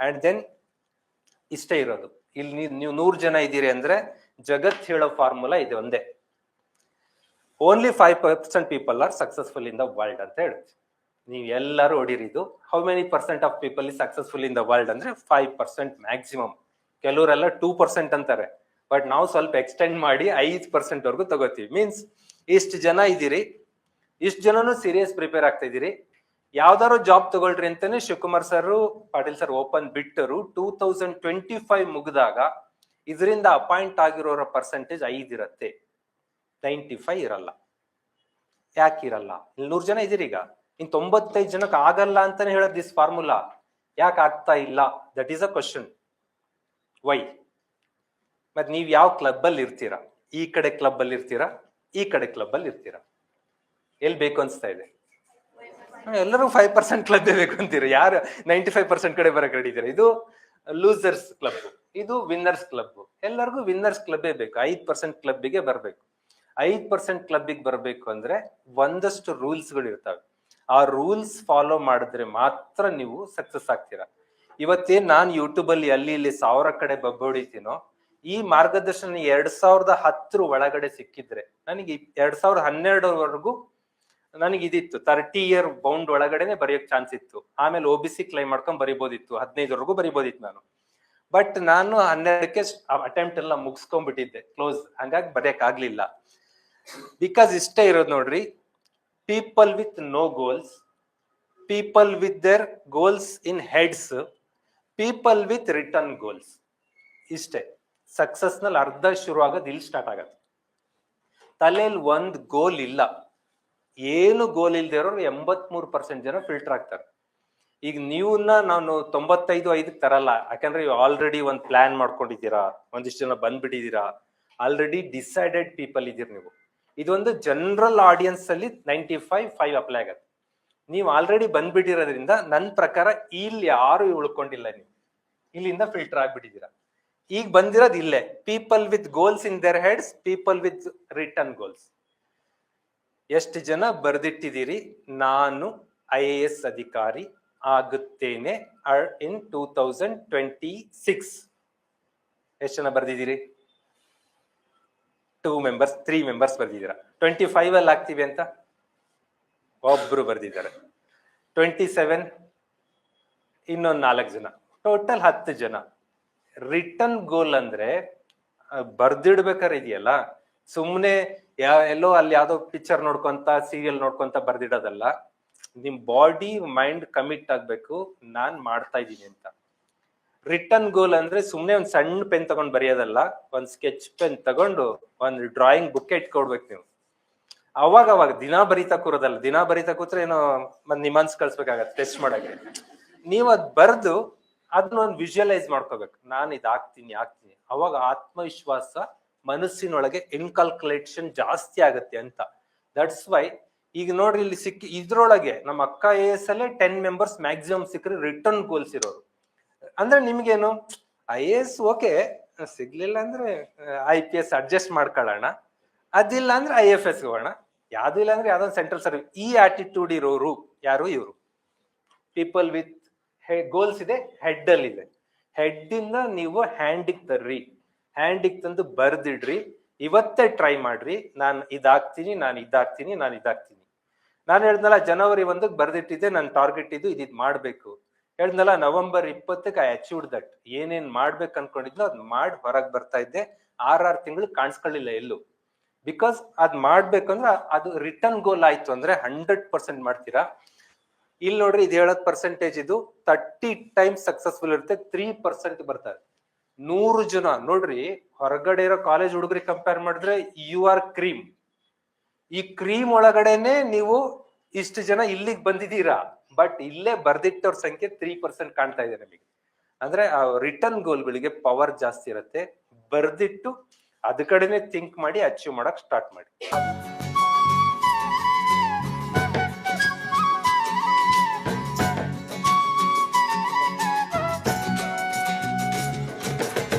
And then ಇಷ್ಟೇ ಇರೋದು. ಇಲ್ಲಿ ನೀವು 100 ಜನ ಇದ್ದೀರಿ ಅಂದ್ರೆ ಜಗತ್ ಹೇಳೋ ಫಾರ್ಮುಲಾ ಇದೆ ಒಂದೇ, only 5% people are successful in the world ಅಂತ ಹೇಳುತ್ತೆ. ನೀವು ಎಲ್ಲರೂ ಹೊಡಿರಿದು how many percent of people is successful in the world ಅಂದ್ರೆ 5% ಮ್ಯಾಕ್ಸಿಮಮ್. ಕೆಲವರೆಲ್ಲ 2% ಅಂತಾರೆ, ಬಟ್ ನಾವು ಸ್ವಲ್ಪ ಎಕ್ಸ್ಟೆಂಡ್ ಮಾಡಿ 5% ವರ್ಗು ತಗೋತೀವಿ. ಮೀನ್ಸ್ ಇಷ್ಟು ಜನ ಇದ್ದೀರಿ, ಇಷ್ಟು ಜನನು ಸೀರಿಯಸ್ ಪ್ರಿಪೇರ್ ಆಗ್ತಾ ಇದ್ದೀರಿ, ಯಾವ್ದಾರು ಜಾಬ್ ತಗೊಳ್ರಿ ಅಂತಾನೆ Shivakumar sir Patil sir open ಬಿಟ್ಟರು. 2025 ಮುಗಿದಾಗ ಇದರಿಂದ ಅಪಾಯಿಂಟ್ ಆಗಿರೋರ ಪರ್ಸೆಂಟೇಜ್ 5 ಇರತ್ತೆ, 95 ಇರಲ್ಲ. ಯಾಕೆ ಇರಲ್ಲ? ಇಲ್ಲಿ 100 ಜನ ಇದೀರಿ, ಈಗ ಇನ್ 95 ಜನಕ್ಕೆ ಆಗಲ್ಲ ಅಂತಾನೆ ಹೇಳೋದು ದಿಸ್ ಫಾರ್ಮುಲಾ. ಯಾಕೆ ಆಗ್ತಾ ಇಲ್ಲ? That is a question. Why? ಮತ್ ನೀವ್ ಯಾವ ಕ್ಲಬ್ ಅಲ್ಲಿ ಇರ್ತೀರಾ? ಈ ಕಡೆ ಕ್ಲಬ್ ಅಲ್ಲಿ ಇರ್ತೀರಾ, ಈ ಕಡೆ ಕ್ಲಬ್ ಅಲ್ಲಿ ಇರ್ತೀರಾ? ಎಲ್ಲಿ ಬೇಕು ಅನ್ಸ್ತಾ ಇದೆ? ಎಲ್ಲರೂ 5% ಕ್ಲಬ್ ಬೇಕು ಅಂತೀರ. ಯಾರು 95% ಕಡೆ ಬರಕ್ ರೆಡಿ ಇದ್ದೀರಾ? ಇದು ಲೂಸರ್ಸ್ ಕ್ಲಬ್, ಇದು ವಿನ್ನರ್ಸ್ ಕ್ಲಬ್. ಎಲ್ಲರಿಗೂ ವಿನ್ನರ್ಸ್ ಕ್ಲಬ್ ಬೇಕು, 5% ಕ್ಲಬ್ಗೆ ಬರ್ಬೇಕು. 5% ಕ್ಲಬ್ಗೆ ಬರ್ಬೇಕು ಅಂದ್ರೆ ಒಂದಷ್ಟು ರೂಲ್ಸ್ ಗಳು ಇರ್ತವೆ. ಆ ರೂಲ್ಸ್ ಫಾಲೋ ಮಾಡಿದ್ರೆ ಮಾತ್ರ ನೀವು ಸಕ್ಸಸ್ ಆಗ್ತೀರಾ. ಇವತ್ತೇನ್ ನಾನು ಯೂಟ್ಯೂಬ್ ಅಲ್ಲಿ ಅಲ್ಲಿ ಇಲ್ಲಿ 1000 ಕಡೆ ಬಬ್ಬೊಡಿತೀನೋ, ಈ ಮಾರ್ಗದರ್ಶನ 2010 ಒಳಗಡೆ ಸಿಕ್ಕಿದ್ರೆ, ನನಗೆ 2012 ನನಗೆ ಇದಿತ್ತು 30 ಇಯರ್ ಬೌಂಡ್ ಒಳಗಡೆನೆ ಬರೆಯೋಕ್ ಚಾನ್ಸ್ ಇತ್ತು. ಆಮೇಲೆ OBC ಕ್ಲೈಮ್ ಮಾಡ್ಕೊಂಡ್ ಬರಿಬೋದಿತ್ತು, 15 ಬರಿಬೋದಿತ್ತು ನಾನು. ಬಟ್ ನಾನು 12ಕ್ಕೆ ಅಟೆಂಪ್ಟ್ ಎಲ್ಲ ಮುಗಿಸ್ಕೊಂಡ್ಬಿಟ್ಟಿದ್ದೆ, ಕ್ಲೋಸ್. ಹಂಗಾಗಿ ಬರೆಯಕ್ ಆಗ್ಲಿಲ್ಲ. ಬಿಕಾಸ್ ಇಷ್ಟೇ ಇರೋದು ನೋಡ್ರಿ, people with no goals, people with their goals in heads, people with written goals. ಇಷ್ಟೇ ಸಕ್ಸಸ್ ನಲ್ಲಿ ಅರ್ಧ ಶುರು ಆಗೋದು ಇಲ್ಲಿ ಸ್ಟಾರ್ಟ್ ಆಗತ್ತೆ. ತಲೆಯಲ್ಲಿ ಒಂದು ಗೋಲ್ ಇಲ್ಲ, ಏನು ಗೋಲ್ ಇಲ್ದೇ ಇರೋರು 83% ಜನ ಫಿಲ್ಟರ್ ಆಗ್ತಾರೆ. ಈಗ ನೀವನ್ನ ನಾನು 95-5 ತರಲ್ಲ, ಯಾಕಂದ್ರೆ ಆಲ್ರೆಡಿ ಒಂದ್ ಪ್ಲಾನ್ ಮಾಡ್ಕೊಂಡಿದ್ದೀರಾ, ಒಂದಿಷ್ಟು ಜನ ಬಂದ್ಬಿಟ್ಟಿದ್ದೀರಾ, ಆಲ್ರೆಡಿ ಡಿಸೈಡೆಡ್ ಪೀಪಲ್ ಇದೀರಿ ನೀವು. ಇದೊಂದು ಜನರಲ್ ಆಡಿಯನ್ಸ್ ಅಲ್ಲಿ 95-5 ಅಪ್ಲೈ ಆಗತ್ತೆ. ನೀವು ಆಲ್ರೆಡಿ ಬಂದ್ಬಿಟ್ಟಿರೋದ್ರಿಂದ ನನ್ನ ಪ್ರಕಾರ ಇಲ್ಲಿ ಯಾರು ಉಳ್ಕೊಂಡಿಲ್ಲ, ನೀವು ಇಲ್ಲಿಂದ ಫಿಲ್ಟರ್ ಆಗ್ಬಿಟ್ಟಿದ್ದೀರಾ. ಈಗ ಬಂದಿರೋದು ಇಲ್ಲೇ, people with goals in their heads, people with written goals. ಎಷ್ಟು ಜನ ಬರ್ದಿಟ್ಟಿದ್ದೀರಿ ನಾನು IAS ಅಧಿಕಾರಿ ಆಗುತ್ತೇನೆ ಇನ್ 2026? ಎಷ್ಟು ಜನ ಬರ್ದಿದ್ದೀರಿ? 2 ಮೆಂಬರ್ಸ್ 3 ಮೆಂಬರ್ಸ್ ಬರ್ದಿದ್ದೀರಾ. 25 ಅಲ್ಲಿ ಆಗ್ತೀವಿ ಅಂತ ಒಬ್ರು ಬರ್ದಿದ್ದಾರೆ. 27 ಇನ್ನೊಂದು 4 ಜನ, ಟೋಟಲ್ 10 ಜನ. ರಿಟರ್ನ್ ಗೋಲ್ ಅಂದ್ರೆ ಬರ್ದಿಡ್ಬೇಕಾರೆ ಇದೆಯಲ್ಲ, ಸುಮ್ನೆ ಎಲ್ಲೋ ಅಲ್ಲಿ ಯಾವ್ದೋ ಪಿಕ್ಚರ್ ನೋಡ್ಕೊಂತ ಸೀರಿಯಲ್ ನೋಡ್ಕೊಂತ ಬರ್ದಿಡೋದಲ್ಲ. ನಿಮ್ ಬಾಡಿ ಮೈಂಡ್ ಕಮಿಟ್ ಆಗ್ಬೇಕು, ನಾನ್ ಮಾಡ್ತಾ ಇದ್ದೀನಿ ಅಂತ. ರಿಟರ್ನ್ ಗೋಲ್ ಅಂದ್ರೆ ಸುಮ್ನೆ ಒಂದ್ ಸಣ್ಣ ಪೆನ್ ತಗೊಂಡ್ ಬರೆಯೋದಲ್ಲ, ಒಂದ್ ಸ್ಕೆಚ್ ಪೆನ್ ತಗೊಂಡು ಒಂದ್ ಡ್ರಾಯಿಂಗ್ ಬುಕ್ ಇಟ್ಕೊಡ್ಬೇಕು ನೀವು. ಅವಾಗ ದಿನಾ ಬರೀತಾ ಕೂರೋದಲ್ಲ. ದಿನಾ ಬರೀತಾ ಕೂತ್ರೆ ಏನೋ ನಿಮ್ಮನ್ಸ್ ಕಳ್ಸ್ಬೇಕಾಗತ್ತೆ ಟೆಸ್ಟ್ ಮಾಡಕ್ಕೆ. ನೀವ್ ಅದ್ ಬರ್ದು ಅದನ್ನ ಒಂದು ವಿಜುವಲೈಸ್ ಮಾಡ್ಕೋಬೇಕು, ನಾನು ಇದಾಗ್ತೀನಿ. ಅವಾಗ ಆತ್ಮವಿಶ್ವಾಸ ಮನಸ್ಸಿನೊಳಗೆ ಇನ್ಕಲ್ಕುಲೇಷನ್ ಜಾಸ್ತಿ ಆಗತ್ತೆ ಅಂತ. ದಟ್ಸ್ ವೈ ಈಗ ನೋಡ್ರಿ ಇಲ್ಲಿ ಇದ್ರೊಳಗೆ ನಮ್ಮ ಅಕ್ಕ AS ಅಲ್ಲೇ 10 ಮೆಂಬರ್ಸ್ ಮ್ಯಾಕ್ಸಿಮಮ್ ಸಿಕ್ಕರೆ ರಿಟರ್ನ್ ಗೋಲ್ಸ್ ಇರೋರು. ಅಂದ್ರೆ ನಿಮ್ಗೇನು IAS ಓಕೆ ಸಿಗ್ಲಿಲ್ಲ ಅಂದ್ರೆ IPS ಅಡ್ಜಸ್ಟ್ ಮಾಡ್ಕೊಳ್ಳೋಣ, ಅದಿಲ್ಲ ಅಂದ್ರೆ IFS ಹೋಗೋಣ, ಯಾವ್ದು ಇಲ್ಲ ಅಂದ್ರೆ ಯಾವ್ದೊಂದು ಸೆಂಟ್ರಲ್ ಸರ್ವಿಸ್. ಈ ಆಟಿಟ್ಯೂಡ್ ಇರೋರು ಯಾರು? ಇವರು ಪೀಪಲ್ ವಿತ್ ಗೋಲ್ಸ್ ಇದೆ, ಹೆಡ್ ಅಲ್ಲಿ ಇದೆ. ಹೆಡ್ ಇಂದ ನೀವು ಹ್ಯಾಂಡಿಗೆ ತರ್ರಿ, ಹ್ಯಾಂಡಿಗೆ ತಂದು ಬರ್ದಿಡ್ರಿ. ಇವತ್ತೇ ಟ್ರೈ ಮಾಡ್ರಿ, ನಾನು ಇದಾಗ್ತೀನಿ. ನಾನು ಹೇಳ್ದಲ್ಲ ಜನವರಿ 1ಕ್ಕೆ ಬರ್ದಿಟ್ಟಿದ್ದೆ, ನನ್ನ ಟಾರ್ಗೆಟ್ ಇದ್ ಮಾಡ್ಬೇಕು. ಹೇಳ್ದಲ್ಲ ನವೆಂಬರ್ 20ಕ್ಕೆ ಐ ಅಚೀವ್ಡ್ ದಟ್. ಏನೇನ್ ಮಾಡ್ಬೇಕು ಅನ್ಕೊಂಡಿದ್ನೋ ಅದ್ ಮಾಡಿ ಹೊರಗೆ ಬರ್ತಾ ಇದ್ದೆ. 6 ತಿಂಗಳು ಕಾಣಿಸ್ಕೊಳ್ಳಿಲ್ಲ ಎಲ್ಲೂ. ಬಿಕಾಸ್ ಅದ್ ಮಾಡ್ಬೇಕಂದ್ರೆ ಅದು ರಿಟರ್ನ್ ಗೋಲ್ ಆಯ್ತು ಅಂದ್ರೆ 100% ಮಾಡ್ತೀರಾ. ಇಲ್ಲಿ ನೋಡ್ರಿ, ಇದು 70% ಇದು 30 ಟೈಮ್ಸ್ ಸಕ್ಸಸ್ಫುಲ್ ಇರುತ್ತೆ, 3% ಬರ್ತಾರೆ. 100 ಜನ ನೋಡ್ರಿ, ಹೊರಗಡೆ ಇರೋ ಕಾಲೇಜ್ ಹುಡುಗರಿಗೆ ಕಂಪೇರ್ ಮಾಡಿದ್ರೆ ಯು ಆರ್ ಕ್ರೀಮ್. ಈ ಕ್ರೀಮ್ ಒಳಗಡೆನೆ ನೀವು ಇಷ್ಟು ಜನ ಇಲ್ಲಿಗೆ ಬಂದಿದ್ದೀರಾ, ಬಟ್ ಇಲ್ಲೇ ಬರ್ದಿಟ್ಟವ್ರ ಸಂಖ್ಯೆ 3% ಕಾಣ್ತಾ ಇದೆ ನಮಗೆ. ಅಂದ್ರೆ ಆ ರಿಟರ್ನ್ ಗೋಲ್ಗಳಿಗೆ ಪವರ್ ಜಾಸ್ತಿ ಇರುತ್ತೆ. ಬರ್ದಿಟ್ಟು ಅದ್ ಕಡೆನೆ ಥಿಂಕ್ ಮಾಡಿ ಅಚೀವ್ ಮಾಡಕ್ ಸ್ಟಾರ್ಟ್ ಮಾಡಿ.